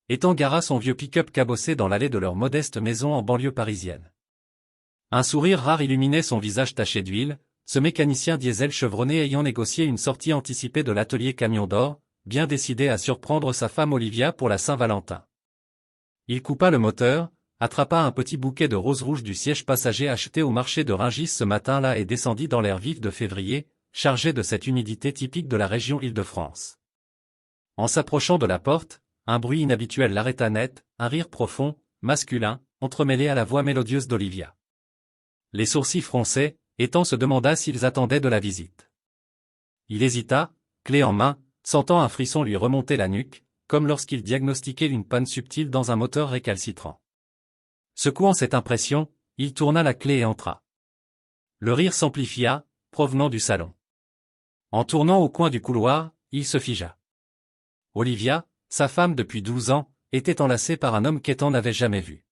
Étant gara son vieux pick-up cabossé dans l'allée de leur modeste maison en banlieue parisienne. Un sourire rare illuminait son visage taché d'huile, ce mécanicien diesel chevronné ayant négocié une sortie anticipée de l'atelier Camion d'Or, bien décidé à surprendre sa femme Olivia pour la Saint-Valentin. Il coupa le moteur, attrapa un petit bouquet de roses rouges du siège passager acheté au marché de Rungis ce matin-là et descendit dans l'air vif de février, chargé de cette humidité typique de la région Île-de-France. En s'approchant de la porte, un bruit inhabituel l'arrêta net, un rire profond, masculin, entremêlé à la voix mélodieuse d'Olivia. Les sourcils froncés, Ethan se demanda s'ils attendaient de la visite. Il hésita, clé en main, sentant un frisson lui remonter la nuque, comme lorsqu'il diagnostiquait une panne subtile dans un moteur récalcitrant. Secouant cette impression, il tourna la clé et entra. Le rire s'amplifia, provenant du salon. En tournant au coin du couloir, il se figea. Olivia, sa femme depuis 12 ans, était enlacée par un homme qu'Ethan n'avait jamais vu.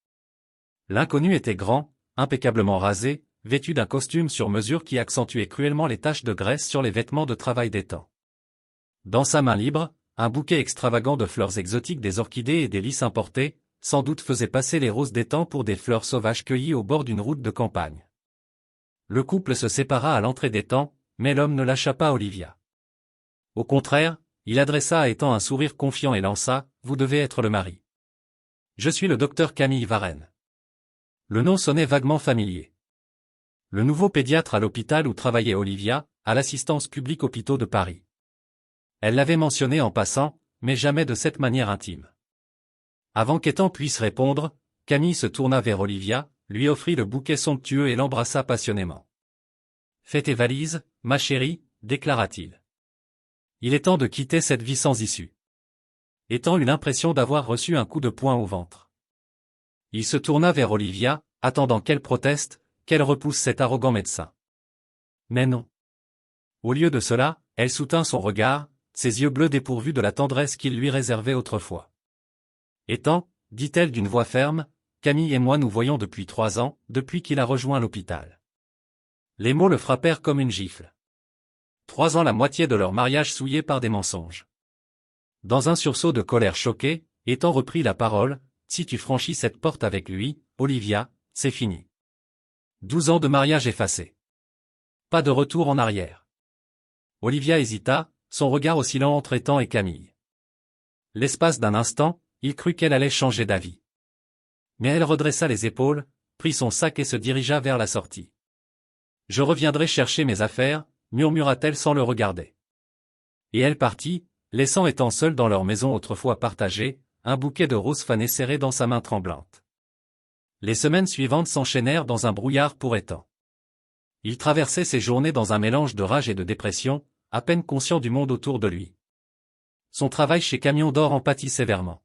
L'inconnu était grand, impeccablement rasé, vêtu d'un costume sur mesure qui accentuait cruellement les taches de graisse sur les vêtements de travail d'Ethan. Dans sa main libre, un bouquet extravagant de fleurs exotiques, des orchidées et des lys importés, sans doute faisait passer les roses d'Ethan pour des fleurs sauvages cueillies au bord d'une route de campagne. Le couple se sépara à l'entrée d'Ethan, mais l'homme ne lâcha pas Olivia. Au contraire, il adressa à Ethan un sourire confiant et lança « Vous devez être le mari. Je suis le docteur Camille Varenne. » Le nom sonnait vaguement familier. Le nouveau pédiatre à l'hôpital où travaillait Olivia, à l'Assistance publique Hôpitaux de Paris. Elle l'avait mentionné en passant, mais jamais de cette manière intime. Avant qu'Ethan puisse répondre, Camille se tourna vers Olivia, lui offrit le bouquet somptueux et l'embrassa passionnément. « Fais tes valises, ma chérie, déclara-t-il. Il est temps de quitter cette vie sans issue. » Ethan eut l'impression d'avoir reçu un coup de poing au ventre. Il se tourna vers Olivia, attendant qu'elle proteste, qu'elle repousse cet arrogant médecin. Mais non. Au lieu de cela, elle soutint son regard, ses yeux bleus dépourvus de la tendresse qu'il lui réservait autrefois. « Ethan, dit-elle d'une voix ferme, Camille et moi nous voyons depuis 3 ans, depuis qu'il a rejoint l'hôpital. » Les mots le frappèrent comme une gifle. 3 ans, la moitié de leur mariage souillé par des mensonges. Dans un sursaut de colère choquée, Ethan reprit la parole, « Si tu franchis cette porte avec lui, Olivia, c'est fini. 12 ans de mariage effacés. Pas de retour en arrière. » Olivia hésita, son regard oscillant entre Ethan et Camille. L'espace d'un instant, il crut qu'elle allait changer d'avis. Mais elle redressa les épaules, prit son sac et se dirigea vers la sortie. « Je reviendrai chercher mes affaires, » murmura-t-elle sans le regarder. Et elle partit, laissant Ethan seul dans leur maison autrefois partagée, un bouquet de roses fanées serré dans sa main tremblante. Les semaines suivantes s'enchaînèrent dans un brouillard pour Ethan. Il traversait ses journées dans un mélange de rage et de dépression, à peine conscient du monde autour de lui. Son travail chez Camion d'Or en pâtit sévèrement.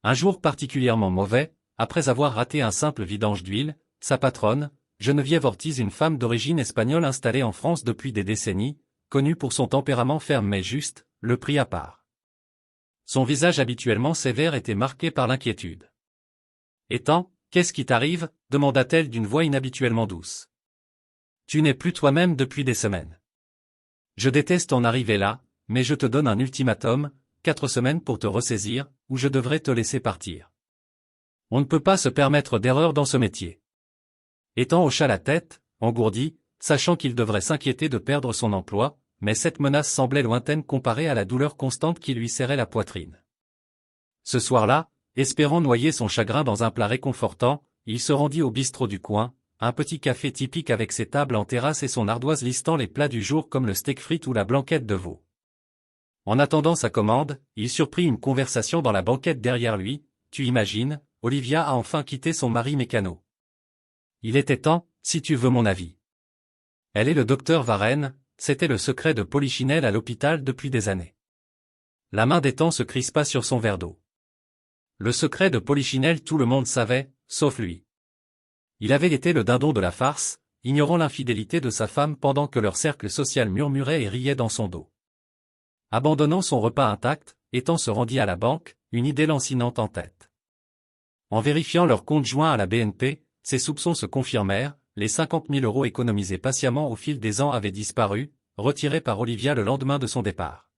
Un jour particulièrement mauvais, après avoir raté un simple vidange d'huile, sa patronne, Geneviève Ortiz, une femme d'origine espagnole installée en France depuis des décennies, connue pour son tempérament ferme mais juste, le prit à part. Son visage habituellement sévère était marqué par l'inquiétude. « Ethan, qu'est-ce qui t'arrive » demanda-t-elle d'une voix inhabituellement douce. « Tu n'es plus toi-même depuis des semaines. Je déteste en arriver là, mais je te donne un ultimatum, 4 semaines pour te ressaisir, ou je devrais te laisser partir. On ne peut pas se permettre d'erreur dans ce métier. » Ethan hocha la tête, engourdi, sachant qu'il devrait s'inquiéter de perdre son emploi, mais cette menace semblait lointaine comparée à la douleur constante qui lui serrait la poitrine. Ce soir-là, espérant noyer son chagrin dans un plat réconfortant, il se rendit au bistrot du coin, un petit café typique avec ses tables en terrasse et son ardoise listant les plats du jour comme le steak frites ou la blanquette de veau. En attendant sa commande, il surprit une conversation dans la banquette derrière lui. « Tu imagines, Olivia a enfin quitté son mari mécano. Il était temps, si tu veux mon avis. Elle est le docteur Varenne, c'était le secret de Polichinelle à l'hôpital depuis des années. » La main d'Ethan se crispa sur son verre d'eau. Le secret de Polichinelle, tout le monde savait, sauf lui. Il avait été le dindon de la farce, ignorant l'infidélité de sa femme pendant que leur cercle social murmurait et riait dans son dos. Abandonnant son repas intact, Ethan se rendit à la banque, une idée lancinante en tête. En vérifiant leur compte joint à la BNP, ses soupçons se confirmèrent, les 50 000 € économisés patiemment au fil des ans avaient disparu, retirés par Olivia le lendemain de son départ.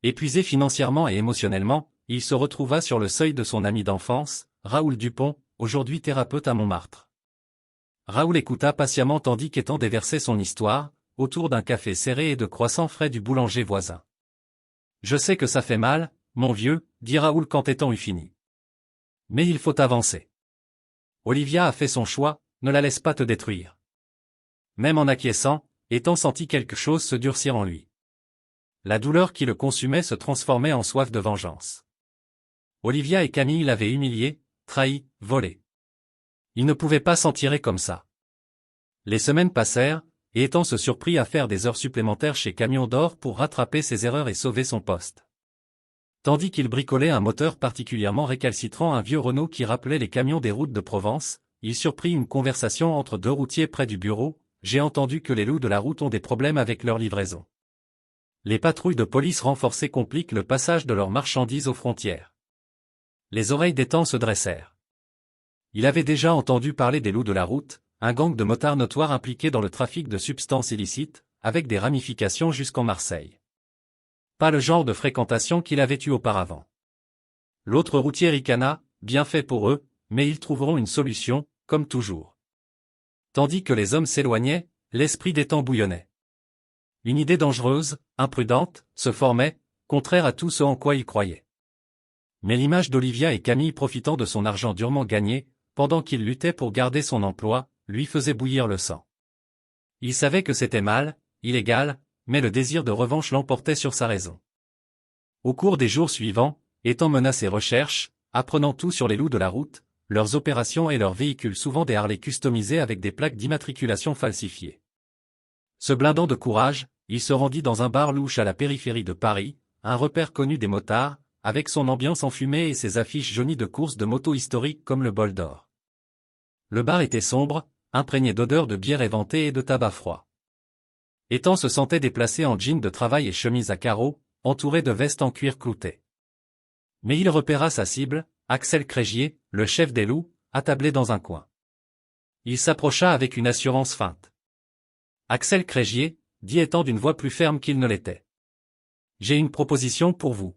Épuisé financièrement et émotionnellement, il se retrouva sur le seuil de son ami d'enfance, Raoul Dupont, aujourd'hui thérapeute à Montmartre. Raoul écouta patiemment tandis qu'Étang déversait son histoire, autour d'un café serré et de croissants frais du boulanger voisin. « Je sais que ça fait mal, mon vieux, dit Raoul quand Étang eut fini. Mais il faut avancer. Olivia a fait son choix, ne la laisse pas te détruire. » Même en acquiesçant, Étang sentit quelque chose se durcir en lui. La douleur qui le consumait se transformait en soif de vengeance. Olivia et Camille l'avaient humilié, trahi, volé. Il ne pouvait pas s'en tirer comme ça. Les semaines passèrent, et Étang se surprit à faire des heures supplémentaires chez Camion d'Or pour rattraper ses erreurs et sauver son poste. Tandis qu'il bricolait un moteur particulièrement récalcitrant, un vieux Renault qui rappelait les camions des routes de Provence, il surprit une conversation entre deux routiers près du bureau. « J'ai entendu que les loups de la route ont des problèmes avec leur livraison. Les patrouilles de police renforcées compliquent le passage de leurs marchandises aux frontières. » Les oreilles d'Étang se dressèrent. Il avait déjà entendu parler des loups de la route, un gang de motards notoires impliqués dans le trafic de substances illicites, avec des ramifications jusqu'en Marseille. Pas le genre de fréquentation qu'il avait eu auparavant. L'autre routier ricana, bien fait pour eux, mais ils trouveront une solution, comme toujours. Tandis que les hommes s'éloignaient, l'esprit d'Étang bouillonnait. Une idée dangereuse, imprudente, se formait, contraire à tout ce en quoi il croyait. Mais l'image d'Olivia et Camille profitant de son argent durement gagné, pendant qu'il luttait pour garder son emploi, lui faisait bouillir le sang. Il savait que c'était mal, illégal, mais le désir de revanche l'emportait sur sa raison. Au cours des jours suivants, Étang mena ses recherches, apprenant tout sur les loups de la route, leurs opérations et leurs véhicules, souvent des Harley customisés avec des plaques d'immatriculation falsifiées. Se blindant de courage, il se rendit dans un bar louche à la périphérie de Paris, un repère connu des motards, avec son ambiance enfumée et ses affiches jaunies de courses de motos historiques comme le Bol d'Or. Le bar était sombre, imprégné d'odeurs de bière éventée et de tabac froid. Étang se sentait déplacé en jean de travail et chemise à carreaux, entouré de vestes en cuir clouté. Mais il repéra sa cible, Axel Crégier, le chef des loups, attablé dans un coin. Il s'approcha avec une assurance feinte. « Axel Crégier, » dit Étang d'une voix plus ferme qu'il ne l'était. « J'ai une proposition pour vous. »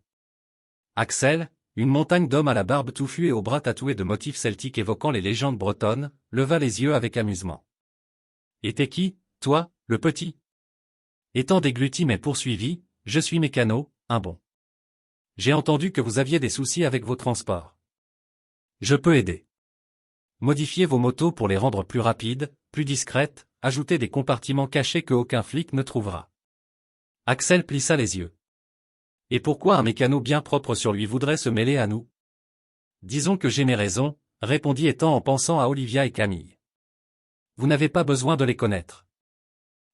Axel, une montagne d'hommes à la barbe touffue et aux bras tatoués de motifs celtiques évoquant les légendes bretonnes, leva les yeux avec amusement. « Et t'es qui, toi, le petit ?» Étang déglutit mais poursuivit, « Je suis mécano, un bon. J'ai entendu que vous aviez des soucis avec vos transports. Je peux aider. Modifiez vos motos pour les rendre plus rapides, plus discrètes, ajoutez des compartiments cachés que aucun flic ne trouvera. » Axel plissa les yeux. « Et pourquoi un mécano bien propre sur lui voudrait se mêler à nous ? » « Disons que j'ai mes raisons, » répondit Étang en pensant à Olivia et Camille. « Vous n'avez pas besoin de les connaître.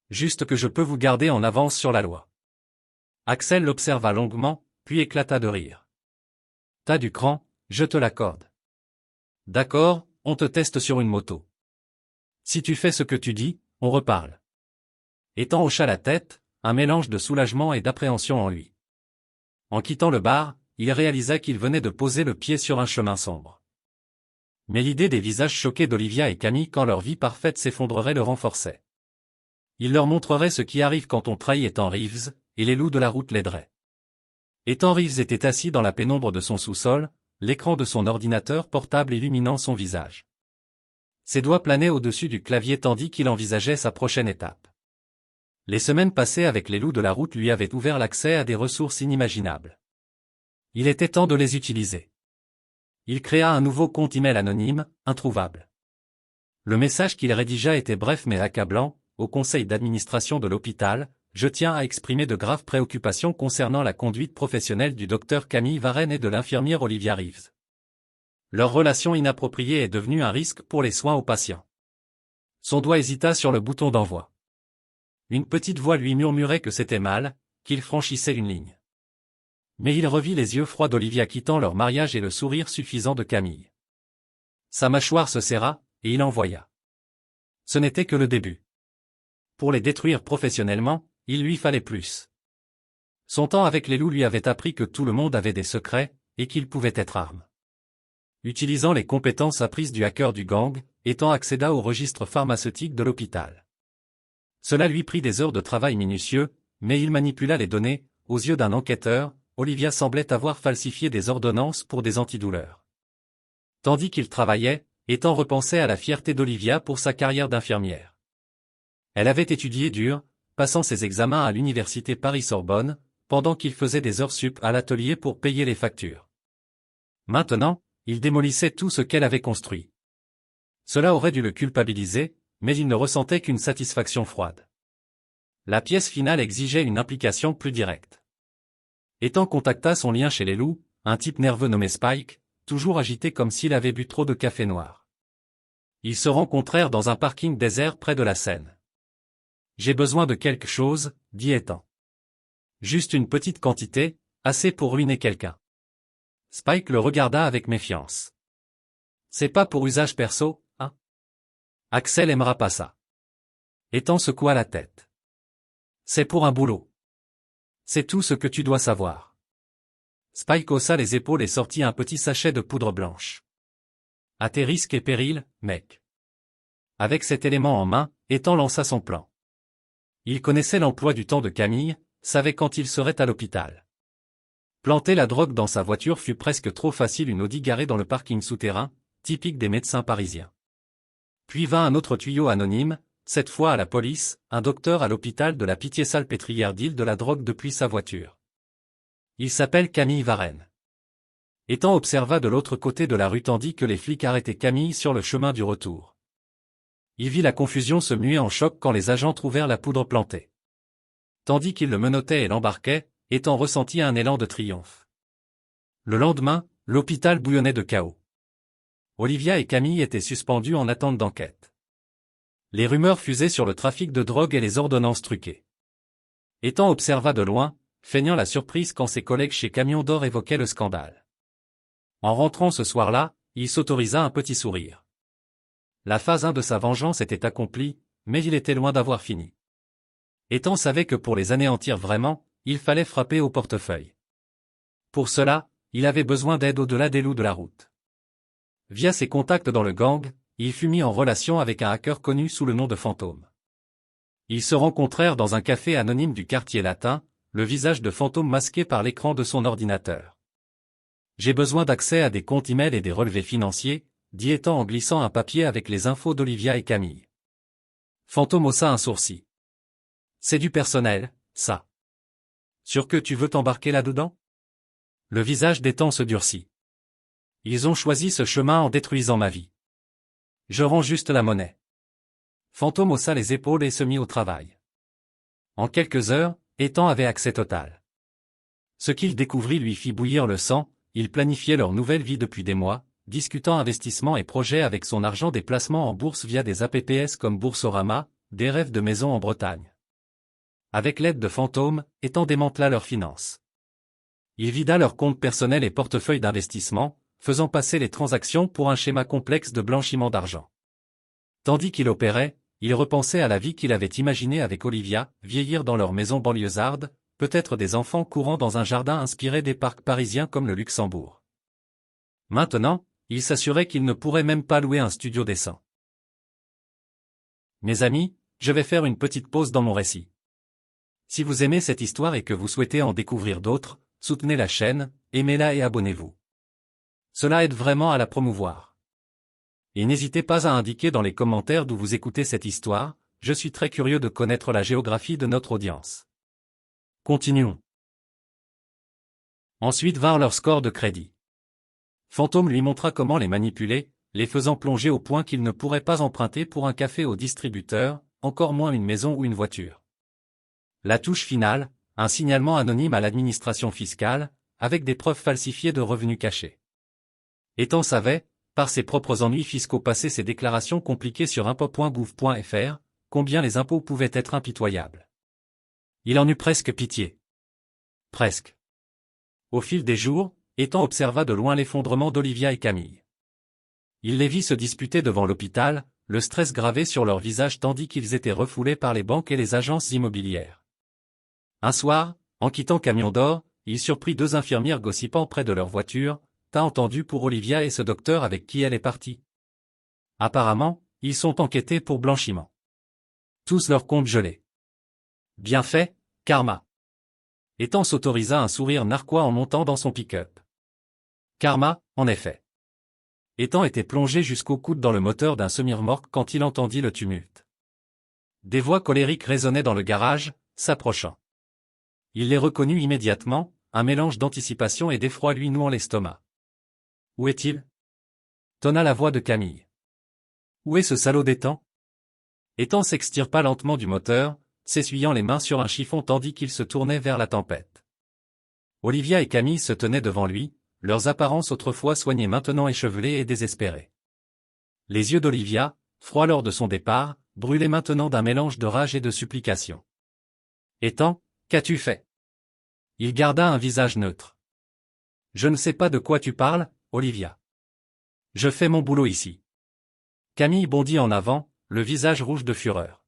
Juste que je peux vous garder en avance sur la loi. » Axel l'observa longuement, puis éclata de rire. « T'as du cran, je te l'accorde. D'accord, on te teste sur une moto. Si tu fais ce que tu dis, on reparle. » Étang hocha la tête, un mélange de soulagement et d'appréhension en lui. En quittant le bar, il réalisa qu'il venait de poser le pied sur un chemin sombre. Mais l'idée des visages choqués d'Olivia et Camille quand leur vie parfaite s'effondrerait le renforçait. Il leur montrerait ce qui arrive quand on trahit Étang Reeves, et les loups de la route l'aideraient. Étang Reeves était assis dans la pénombre de son sous-sol, l'écran de son ordinateur portable illuminant son visage. Ses doigts planaient au-dessus du clavier tandis qu'il envisageait sa prochaine étape. Les semaines passées avec les loups de la route lui avaient ouvert l'accès à des ressources inimaginables. Il était temps de les utiliser. Il créa un nouveau compte email anonyme, introuvable. Le message qu'il rédigea était bref mais accablant. Au conseil d'administration de l'hôpital, je tiens à exprimer de graves préoccupations concernant la conduite professionnelle du docteur Camille Varenne et de l'infirmière Olivia Reeves. Leur relation inappropriée est devenue un risque pour les soins aux patients. Son doigt hésita sur le bouton d'envoi. Une petite voix lui murmurait que c'était mal, qu'il franchissait une ligne. Mais il revit les yeux froids d'Olivia quittant leur mariage et le sourire suffisant de Camille. Sa mâchoire se serra, et il envoya. Ce n'était que le début. Pour les détruire professionnellement, il lui fallait plus. Son temps avec les loups lui avait appris que tout le monde avait des secrets, et qu'ils pouvaient être armes. Utilisant les compétences apprises du hacker du gang, Étang accéda au registre pharmaceutique de l'hôpital. Cela lui prit des heures de travail minutieux, mais il manipula les données, aux yeux d'un enquêteur, Olivia semblait avoir falsifié des ordonnances pour des antidouleurs. Tandis qu'il travaillait, Ethan repensait à la fierté d'Olivia pour sa carrière d'infirmière. Elle avait étudié dur, passant ses examens à l'université Paris-Sorbonne, pendant qu'il faisait des heures sup à l'atelier pour payer les factures. Maintenant, il démolissait tout ce qu'elle avait construit. Cela aurait dû le culpabiliser, mais il ne ressentait qu'une satisfaction froide. La pièce finale exigeait une implication plus directe. Ethan contacta son lien chez les loups, un type nerveux nommé Spike, toujours agité comme s'il avait bu trop de café noir. Ils se rencontrèrent dans un parking désert près de la Seine. « J'ai besoin de quelque chose, dit Ethan. Juste une petite quantité, assez pour ruiner quelqu'un. » Spike le regarda avec méfiance. « C'est pas pour usage perso, hein? Axel aimera pas ça. » Ethan secoua la tête. « C'est pour un boulot. C'est tout ce que tu dois savoir. » Spike haussa les épaules et sortit un petit sachet de poudre blanche. « À tes risques et périls, mec. » Avec cet élément en main, Ethan lança son plan. Il connaissait l'emploi du temps de Camille, savait quand il serait à l'hôpital. Planter la drogue dans sa voiture fut presque trop facile, une Audi garée dans le parking souterrain, typique des médecins parisiens. Puis vint un autre tuyau anonyme, cette fois à la police, un docteur à l'hôpital de la Pitié-Salpêtrière deal de la drogue depuis sa voiture. Il s'appelle Camille Varenne. Ethan observa de l'autre côté de la rue tandis que les flics arrêtaient Camille sur le chemin du retour. Il vit la confusion se muer en choc quand les agents trouvèrent la poudre plantée. Tandis qu'ils le menottaient et l'embarquaient, Ethan ressentit un élan de triomphe. Le lendemain, l'hôpital bouillonnait de chaos. Olivia et Camille étaient suspendus en attente d'enquête. Les rumeurs fusaient sur le trafic de drogue et les ordonnances truquées. Ethan observa de loin, feignant la surprise quand ses collègues chez Camion d'Or évoquaient le scandale. En rentrant ce soir-là, il s'autorisa un petit sourire. La phase 1 de sa vengeance était accomplie, mais il était loin d'avoir fini. Ethan savait que pour les anéantir vraiment, il fallait frapper au portefeuille. Pour cela, il avait besoin d'aide au-delà des loups de la route. Via ses contacts dans le gang, il fut mis en relation avec un hacker connu sous le nom de Fantôme. Ils se rencontrèrent dans un café anonyme du quartier latin, le visage de Fantôme masqué par l'écran de son ordinateur. « J'ai besoin d'accès à des comptes email et des relevés financiers », dit Ethan en glissant un papier avec les infos d'Olivia et Camille. Fantôme haussa un sourcil. « C'est du personnel, ça. Sûr que tu veux t'embarquer là-dedans ? » Le visage d'Ethan se durcit. « Ils ont choisi ce chemin en détruisant ma vie. Je rends juste la monnaie. » Fantôme haussa les épaules et se mit au travail. En quelques heures, Ethan avait accès total. Ce qu'il découvrit lui fit bouillir le sang, ils planifiaient leur nouvelle vie depuis des mois, discutant investissements et projets avec son argent, des placements en bourse via des apps comme Boursorama, des rêves de maison en Bretagne. Avec l'aide de Fantôme, Ethan démantela leurs finances. Il vida leurs comptes personnels et portefeuilles d'investissement, faisant passer les transactions pour un schéma complexe de blanchiment d'argent. Tandis qu'il opérait, il repensait à la vie qu'il avait imaginée avec Olivia, vieillir dans leur maison banlieusarde, peut-être des enfants courant dans un jardin inspiré des parcs parisiens comme le Luxembourg. Maintenant, il s'assurait qu'il ne pourrait même pas louer un studio décent. Mes amis, je vais faire une petite pause dans mon récit. Si vous aimez cette histoire et que vous souhaitez en découvrir d'autres, soutenez la chaîne, aimez-la et abonnez-vous. Cela aide vraiment à la promouvoir. Et n'hésitez pas à indiquer dans les commentaires d'où vous écoutez cette histoire, je suis très curieux de connaître la géographie de notre audience. Continuons. Ensuite vinrent leurs scores de crédit. Fantôme lui montra comment les manipuler, les faisant plonger au point qu'ils ne pourraient pas emprunter pour un café au distributeur, encore moins une maison ou une voiture. La touche finale, un signalement anonyme à l'administration fiscale, avec des preuves falsifiées de revenus cachés. Ethan savait, par ses propres ennuis fiscaux, passer ses déclarations compliquées sur impôts.gouv.fr, combien les impôts pouvaient être impitoyables. Il en eut presque pitié. Presque. Au fil des jours, Ethan observa de loin l'effondrement d'Olivia et Camille. Il les vit se disputer devant l'hôpital, le stress gravé sur leurs visages tandis qu'ils étaient refoulés par les banques et les agences immobilières. Un soir, en quittant Camion d'Or, il surprit deux infirmières gossipant près de leur voiture. T'as entendu pour Olivia et ce docteur avec qui elle est partie? Apparemment, ils sont enquêtés pour blanchiment. Tous leurs comptes gelés. Bien fait, karma. Ethan s'autorisa un sourire narquois en montant dans son pick-up. Karma, en effet. Ethan était plongé jusqu'au coude dans le moteur d'un semi-remorque quand il entendit le tumulte. Des voix colériques résonnaient dans le garage, s'approchant. Il les reconnut immédiatement, un mélange d'anticipation et d'effroi lui nouant l'estomac. Où est-il? Tonna la voix de Camille. Où est ce salaud d'Ethan? Ethan s'extirpa lentement du moteur, s'essuyant les mains sur un chiffon tandis qu'il se tournait vers la tempête. Olivia et Camille se tenaient devant lui, leurs apparences autrefois soignées maintenant échevelées et désespérées. Les yeux d'Olivia, froids lors de son départ, brûlaient maintenant d'un mélange de rage et de supplication. Ethan, qu'as-tu fait? Il garda un visage neutre. Je ne sais pas de quoi tu parles, Olivia. Je fais mon boulot ici. Camille bondit en avant, le visage rouge de fureur.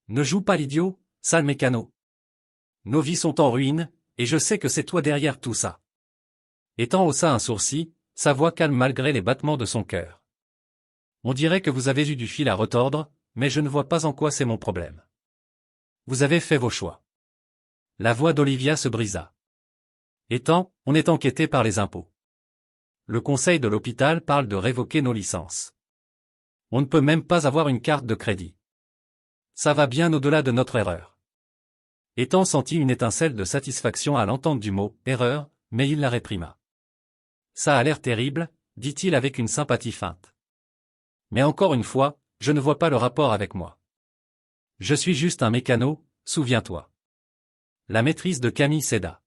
Ne joue pas l'idiot, sale mécano. Nos vies sont en ruine, et je sais que c'est toi derrière tout ça. Ethan haussa un sourcil, sa voix calme malgré les battements de son cœur. On dirait que vous avez eu du fil à retordre, mais je ne vois pas en quoi c'est mon problème. Vous avez fait vos choix. La voix d'Olivia se brisa. Ethan, on est enquêté par les impôts. Le conseil de l'hôpital parle de révoquer nos licences. On ne peut même pas avoir une carte de crédit. Ça va bien au-delà de notre erreur. Ethan sentit une étincelle de satisfaction à l'entente du mot « erreur », mais il la réprima. Ça a l'air terrible, dit-il avec une sympathie feinte. Mais encore une fois, je ne vois pas le rapport avec moi. Je suis juste un mécano, souviens-toi. La maîtrise de Camille céda.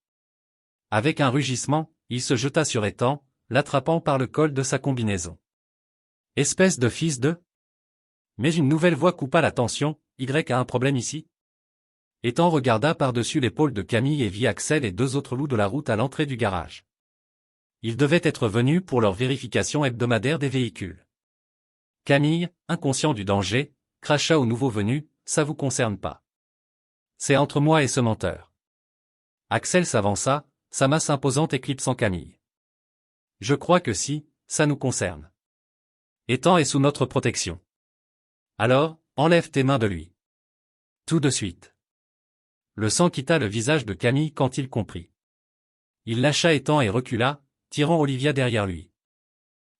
Avec un rugissement, il se jeta sur Ethan, l'attrapant par le col de sa combinaison. Espèce de fils de... Mais une nouvelle voix coupa la tension, Y a un problème ici? Ethan regarda par-dessus l'épaule de Camille et vit Axel et deux autres loups de la route à l'entrée du garage. Ils devaient être venus pour leur vérification hebdomadaire des véhicules. Camille, inconscient du danger, cracha au nouveau venu, ça vous concerne pas. C'est entre moi et ce menteur. Axel s'avança, sa masse imposante éclipsant Camille. Je crois que si, ça nous concerne. Ethan est sous notre protection. Alors, enlève tes mains de lui. Tout de suite. Le sang quitta le visage de Camille quand il comprit. Il lâcha Ethan et recula, tirant Olivia derrière lui.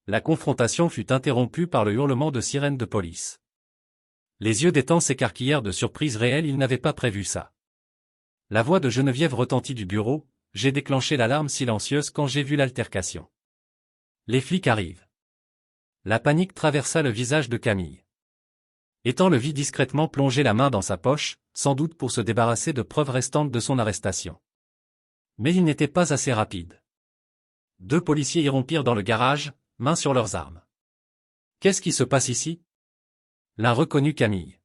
La confrontation fut interrompue par le hurlement de sirène de police. Les yeux d'Ethan s'écarquillèrent de surprise réelle, il n'avait pas prévu ça. La voix de Geneviève retentit du bureau, j'ai déclenché l'alarme silencieuse quand j'ai vu l'altercation. Les flics arrivent. La panique traversa le visage de Camille. Ethan le vit discrètement plonger la main dans sa poche, sans doute pour se débarrasser de preuves restantes de son arrestation. Mais il n'était pas assez rapide. Deux policiers irrompirent dans le garage, mains sur leurs armes. Qu'est-ce qui se passe ici? L'un reconnut Camille.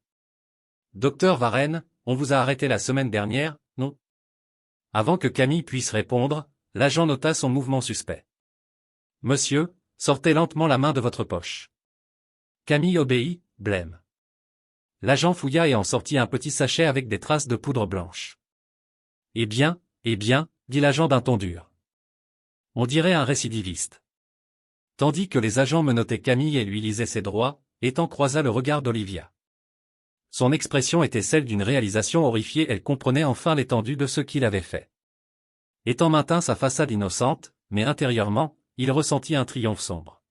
Docteur Varenne, on vous a arrêté la semaine dernière, non? Avant que Camille puisse répondre, l'agent nota son mouvement suspect. Monsieur, sortez lentement la main de votre poche. Camille obéit, blême. L'agent fouilla et en sortit un petit sachet avec des traces de poudre blanche. Eh bien, dit l'agent d'un ton dur. On dirait un récidiviste. Tandis que les agents menottaient Camille et lui lisaient ses droits, Ethan croisa le regard d'Olivia. Son expression était celle d'une réalisation horrifiée, elle comprenait enfin l'étendue de ce qu'il avait fait. Ethan maintint sa façade innocente, mais intérieurement, il ressentit un triomphe sombre.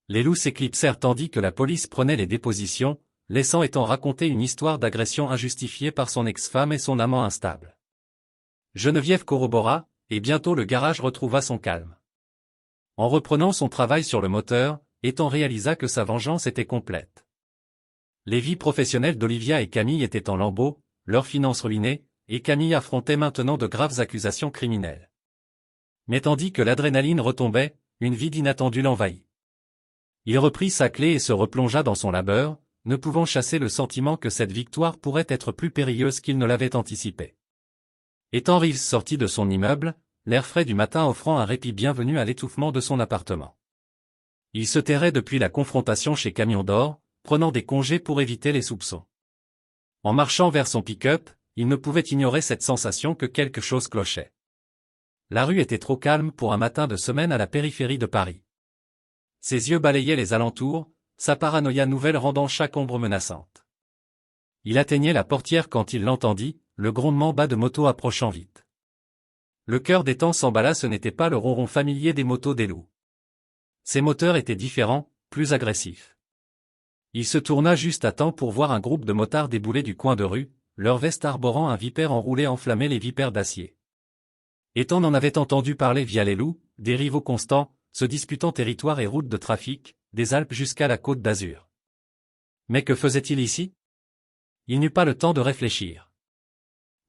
Les loups s'éclipsèrent tandis que la police prenait les dépositions, laissant Ethan raconter une histoire d'agression injustifiée par son ex-femme et son amant instable. Geneviève corrobora, et bientôt le garage retrouva son calme. En reprenant son travail sur le moteur, Ethan réalisa que sa vengeance était complète. Les vies professionnelles d'Olivia et Camille étaient en lambeaux, leurs finances ruinées, et Camille affrontait maintenant de graves accusations criminelles. Mais tandis que l'adrénaline retombait, une vide inattendue l'envahit. Il reprit sa clé et se replongea dans son labeur, ne pouvant chasser le sentiment que cette victoire pourrait être plus périlleuse qu'il ne l'avait anticipé. Ethan Reeves sortit de son immeuble, l'air frais du matin offrant un répit bienvenu à l'étouffement de son appartement. Il se tairait depuis la confrontation chez Camion d'Or, prenant des congés pour éviter les soupçons. En marchant vers son pick-up, il ne pouvait ignorer cette sensation que quelque chose clochait. La rue était trop calme pour un matin de semaine à la périphérie de Paris. Ses yeux balayaient les alentours, sa paranoïa nouvelle rendant chaque ombre menaçante. Il atteignait la portière quand il l'entendit, le grondement bas de motos approchant vite. Le cœur d'Ethan s'emballa, ce n'était pas le ronron familier des motos des loups. Ses moteurs étaient différents, plus agressifs. Il se tourna juste à temps pour voir un groupe de motards débouler du coin de rue, leur veste arborant un vipère enroulé enflammait les vipères d'acier. Ethan en avait entendu parler via les loups, des rivaux constants, se disputant territoire et routes de trafic, des Alpes jusqu'à la Côte d'Azur. Mais que faisait-il ici? Il n'eut pas le temps de réfléchir.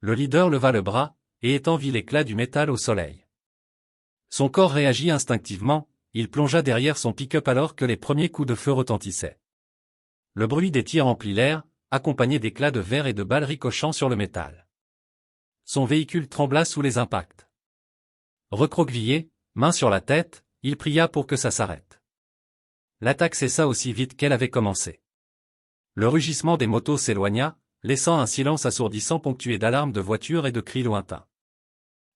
Le leader leva le bras, et Ethan vit l'éclat du métal au soleil. Son corps réagit instinctivement, il plongea derrière son pick-up alors que les premiers coups de feu retentissaient. Le bruit des tirs emplit l'air, accompagné d'éclats de verre et de balles ricochant sur le métal. Son véhicule trembla sous les impacts. Recroquevillé, main sur la tête, il pria pour que ça s'arrête. L'attaque cessa aussi vite qu'elle avait commencé. Le rugissement des motos s'éloigna, laissant un silence assourdissant ponctué d'alarmes de voitures et de cris lointains.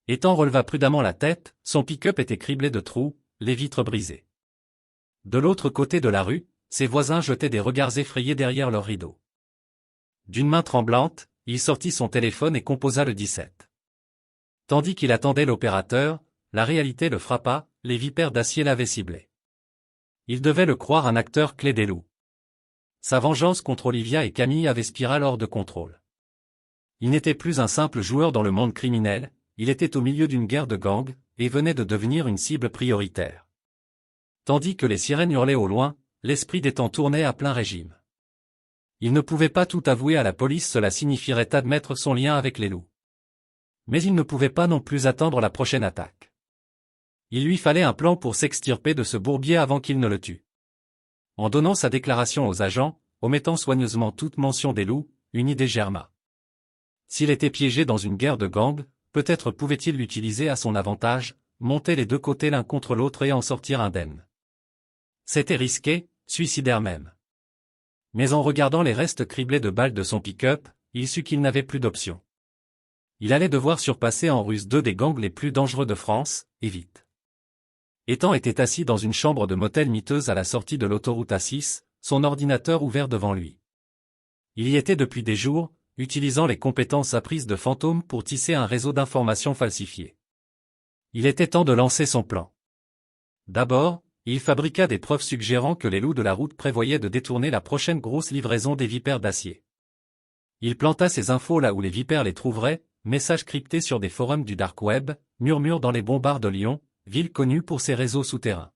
Ethan releva prudemment la tête, son pick-up était criblé de trous, les vitres brisées. De l'autre côté de la rue, ses voisins jetaient des regards effrayés derrière leurs rideaux. D'une main tremblante, il sortit son téléphone et composa le 17. Tandis qu'il attendait l'opérateur, la réalité le frappa, les vipères d'acier l'avaient ciblé. Il devait le croire un acteur clé des loups. Sa vengeance contre Olivia et Camille avait Spiral hors de contrôle. Il n'était plus un simple joueur dans le monde criminel, il était au milieu d'une guerre de gangs, et venait de devenir une cible prioritaire. Tandis que les sirènes hurlaient au loin, l'esprit d'Ethan tournait à plein régime. Il ne pouvait pas tout avouer à la police, cela signifierait admettre son lien avec les loups. Mais il ne pouvait pas non plus attendre la prochaine attaque. Il lui fallait un plan pour s'extirper de ce bourbier avant qu'il ne le tue. En donnant sa déclaration aux agents, omettant soigneusement toute mention des loups, une idée germa. S'il était piégé dans une guerre de gangs, peut-être pouvait-il l'utiliser à son avantage, monter les deux côtés l'un contre l'autre et en sortir indemne. C'était risqué, suicidaire même. Mais en regardant les restes criblés de balles de son pick-up, il sut qu'il n'avait plus d'option. Il allait devoir surpasser en ruse deux des gangs les plus dangereux de France, et vite. Ethan était assis dans une chambre de motel miteuse à la sortie de l'autoroute A6, son ordinateur ouvert devant lui. Il y était depuis des jours, utilisant les compétences apprises de Fantôme pour tisser un réseau d'informations falsifiées. Il était temps de lancer son plan. D'abord, il fabriqua des preuves suggérant que les loups de la route prévoyaient de détourner la prochaine grosse livraison des vipères d'acier. Il planta ces infos là où les vipères les trouveraient, messages cryptés sur des forums du dark web, murmures dans les bombards de Lyon, ville connue pour ses réseaux souterrains.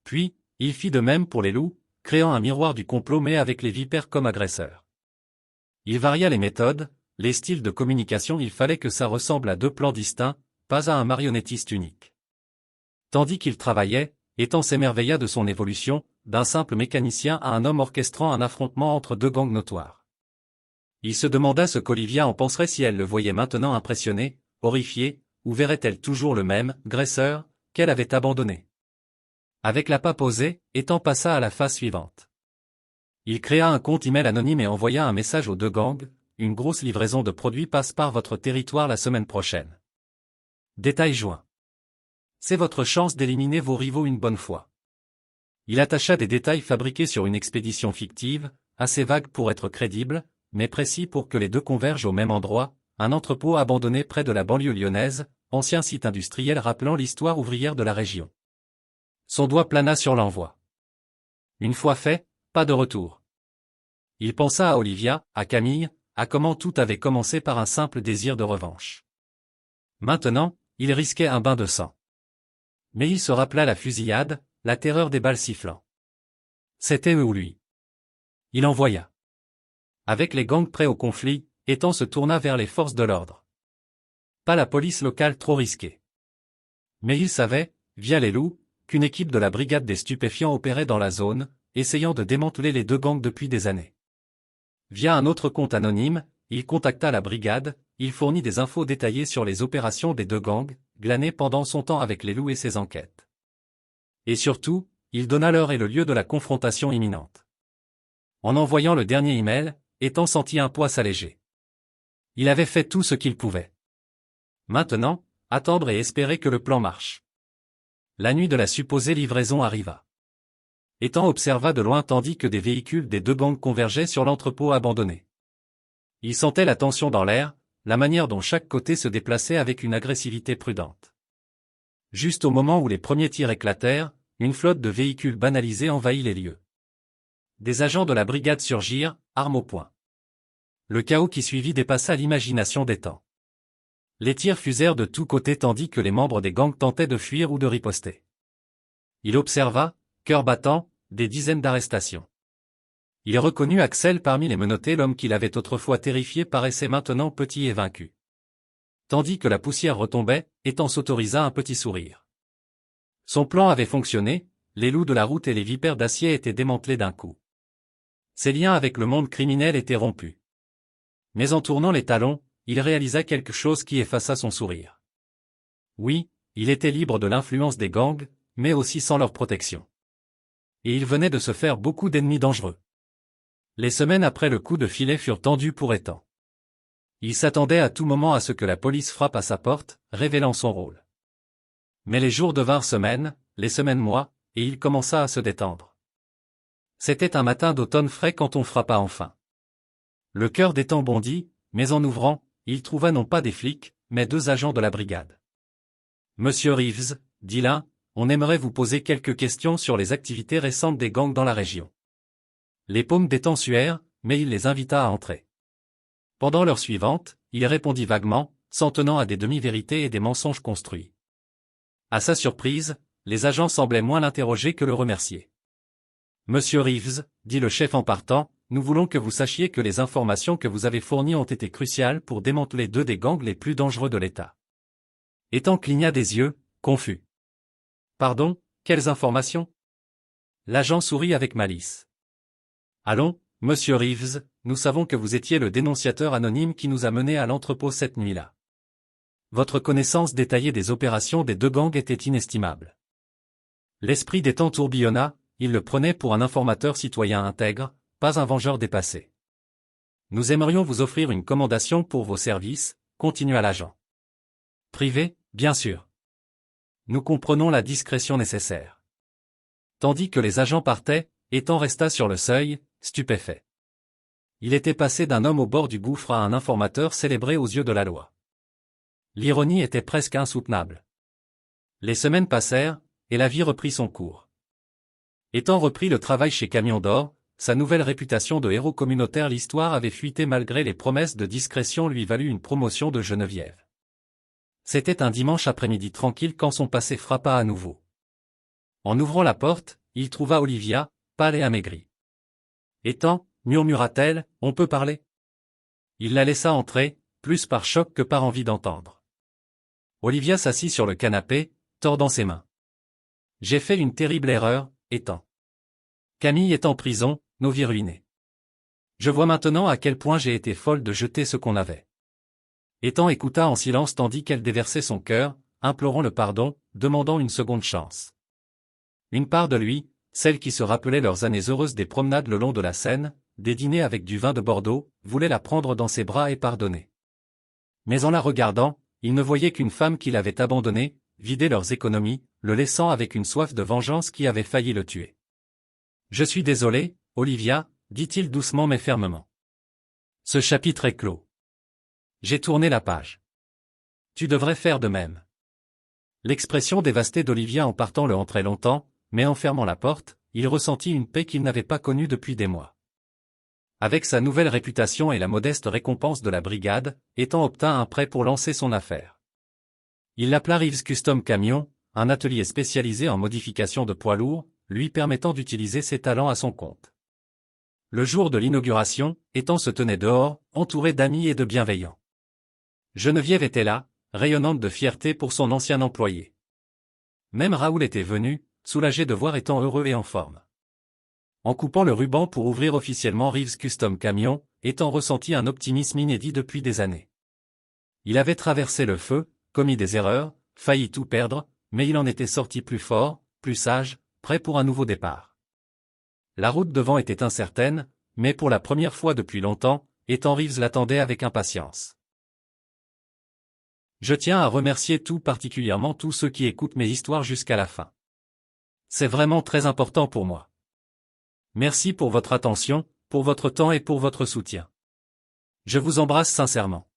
Puis, il fit de même pour les loups, créant un miroir du complot mais avec les vipères comme agresseurs. Il varia les méthodes, les styles de communication, il fallait que ça ressemble à deux plans distincts, pas à un marionnettiste unique. Tandis qu'il travaillait, Ethan s'émerveilla de son évolution, d'un simple mécanicien à un homme orchestrant un affrontement entre deux gangs notoires. Il se demanda ce qu'Olivia en penserait si elle le voyait maintenant impressionné, horrifié, ou verrait-elle toujours le même agresseur qu'elle avait abandonné. Avec la pape posée, Ethan passa à la phase suivante. Il créa un compte email anonyme et envoya un message aux deux gangs, une grosse livraison de produits passe par votre territoire la semaine prochaine. Détail joint. C'est votre chance d'éliminer vos rivaux une bonne fois. Il attacha des détails fabriqués sur une expédition fictive, assez vague pour être crédible, mais précis pour que les deux convergent au même endroit, un entrepôt abandonné près de la banlieue lyonnaise, ancien site industriel rappelant l'histoire ouvrière de la région. Son doigt plana sur l'envoi. Une fois fait, pas de retour. Il pensa à Olivia, à Camille, à comment tout avait commencé par un simple désir de revanche. Maintenant, il risquait un bain de sang. Mais il se rappela la fusillade, la terreur des balles sifflant. C'était eux ou lui. Il envoya. Avec les gangs prêts au conflit, Ethan se tourna vers les forces de l'ordre. Pas la police locale trop risquée. Mais il savait, via les loups, qu'une équipe de la brigade des stupéfiants opérait dans la zone, essayant de démanteler les deux gangs depuis des années. Via un autre compte anonyme, il contacta la brigade, il fournit des infos détaillées sur les opérations des deux gangs, glanées pendant son temps avec les loups et ses enquêtes. Et surtout, il donna l'heure et le lieu de la confrontation imminente. En envoyant le dernier email, Ethan sentit un poids s'alléger. Il avait fait tout ce qu'il pouvait. Maintenant, attendre et espérer que le plan marche. La nuit de la supposée livraison arriva. Ethan observa de loin tandis que des véhicules des deux gangs convergeaient sur l'entrepôt abandonné. Il sentait la tension dans l'air, la manière dont chaque côté se déplaçait avec une agressivité prudente. Juste au moment où les premiers tirs éclatèrent, une flotte de véhicules banalisés envahit les lieux. Des agents de la brigade surgirent, armes au poing. Le chaos qui suivit dépassa l'imagination d'Ethan. Les tirs fusèrent de tous côtés tandis que les membres des gangs tentaient de fuir ou de riposter. Il observa, cœur battant, des dizaines d'arrestations. Il reconnut Axel parmi les menottés, l'homme qu'il avait autrefois terrifié paraissait maintenant petit et vaincu. Tandis que la poussière retombait, Ethan s'autorisa un petit sourire. Son plan avait fonctionné, les loups de la route et les vipères d'acier étaient démantelés d'un coup. Ses liens avec le monde criminel étaient rompus. Mais en tournant les talons, il réalisa quelque chose qui effaça son sourire. Oui, il était libre de l'influence des gangs, mais aussi sans leur protection. Et il venait de se faire beaucoup d'ennemis dangereux. Les semaines après le coup de filet furent tendues pour Ethan. Il s'attendait à tout moment à ce que la police frappe à sa porte, révélant son rôle. Mais les jours devinrent semaines, les semaines mois, et il commença à se détendre. C'était un matin d'automne frais quand on frappa enfin. Le cœur d'Ethan bondit, mais en ouvrant, il trouva non pas des flics, mais 2 agents de la brigade. « Monsieur Reeves, dit l'un, on aimerait vous poser quelques questions sur les activités récentes des gangs dans la région. » Les paumes d'Ethan suèrent, mais il les invita à entrer. Pendant l'heure suivante, il répondit vaguement, s'en tenant à des demi-vérités et des mensonges construits. À sa surprise, les agents semblaient moins l'interroger que le remercier. « Monsieur Reeves, dit le chef en partant, nous voulons que vous sachiez que les informations que vous avez fournies ont été cruciales pour démanteler 2 des gangs les plus dangereux de l'État. » Ethan cligna des yeux, confus. « Pardon, quelles informations ?» L'agent sourit avec malice. « Allons, monsieur Reeves, nous savons que vous étiez le dénonciateur anonyme qui nous a menés à l'entrepôt cette nuit-là. Votre connaissance détaillée des opérations des 2 gangs était inestimable. » L'esprit d'Ethan tourbillonna, il le prenait pour un informateur citoyen intègre, pas un vengeur dépassé. « Nous aimerions vous offrir une commendation pour vos services, continua l'agent. « Privé, bien sûr. Nous comprenons la discrétion nécessaire. » Tandis que les agents partaient, Ethan resta sur le seuil, stupéfait. Il était passé d'un homme au bord du gouffre à un informateur célébré aux yeux de la loi. L'ironie était presque insoutenable. Les semaines passèrent, et la vie reprit son cours. Ethan reprit le travail chez Camion d'Or, sa nouvelle réputation de héros communautaire. L'histoire avait fuité malgré les promesses de discrétion lui valut une promotion de Geneviève. C'était un dimanche après-midi tranquille quand son passé frappa à nouveau. En ouvrant la porte, il trouva Olivia, pâle et amaigrie. « Ethan, murmura-t-elle, on peut parler ?» Il la laissa entrer, plus par choc que par envie d'entendre. Olivia s'assit sur le canapé, tordant ses mains. « J'ai fait une terrible erreur, Ethan. Camille est en prison, nos vies ruinées. Je vois maintenant à quel point j'ai été folle de jeter ce qu'on avait. » Ethan écouta en silence tandis qu'elle déversait son cœur, implorant le pardon, demandant une seconde chance. Une part de lui, celle qui se rappelait leurs années heureuses des promenades le long de la Seine, des dîners avec du vin de Bordeaux, voulait la prendre dans ses bras et pardonner. Mais en la regardant, il ne voyait qu'une femme qui l'avait abandonné, vidé leurs économies, le laissant avec une soif de vengeance qui avait failli le tuer. « Je suis désolé, Olivia, dit-il doucement mais fermement. Ce chapitre est clos. J'ai tourné la page. Tu devrais faire de même. » L'expression dévastée d'Olivia en partant le hantrait longtemps, mais en fermant la porte, il ressentit une paix qu'il n'avait pas connue depuis des mois. Avec sa nouvelle réputation et la modeste récompense de la brigade, Ethan obtint un prêt pour lancer son affaire. Il l'appela Reeves Custom Camion, un atelier spécialisé en modification de poids lourds, lui permettant d'utiliser ses talents à son compte. Le jour de l'inauguration, Ethan se tenait dehors, entouré d'amis et de bienveillants. Geneviève était là, rayonnante de fierté pour son ancien employé. Même Raoul était venu, soulagé de voir Ethan heureux et en forme. En coupant le ruban pour ouvrir officiellement Reeves Custom Camion, Ethan ressentit un optimisme inédit depuis des années. Il avait traversé le feu, commis des erreurs, failli tout perdre, mais il en était sorti plus fort, plus sage, prêt pour un nouveau départ. La route devant était incertaine, mais pour la première fois depuis longtemps, Ethan Reeves l'attendait avec impatience. Je tiens à remercier tout particulièrement tous ceux qui écoutent mes histoires jusqu'à la fin. C'est vraiment très important pour moi. Merci pour votre attention, pour votre temps et pour votre soutien. Je vous embrasse sincèrement.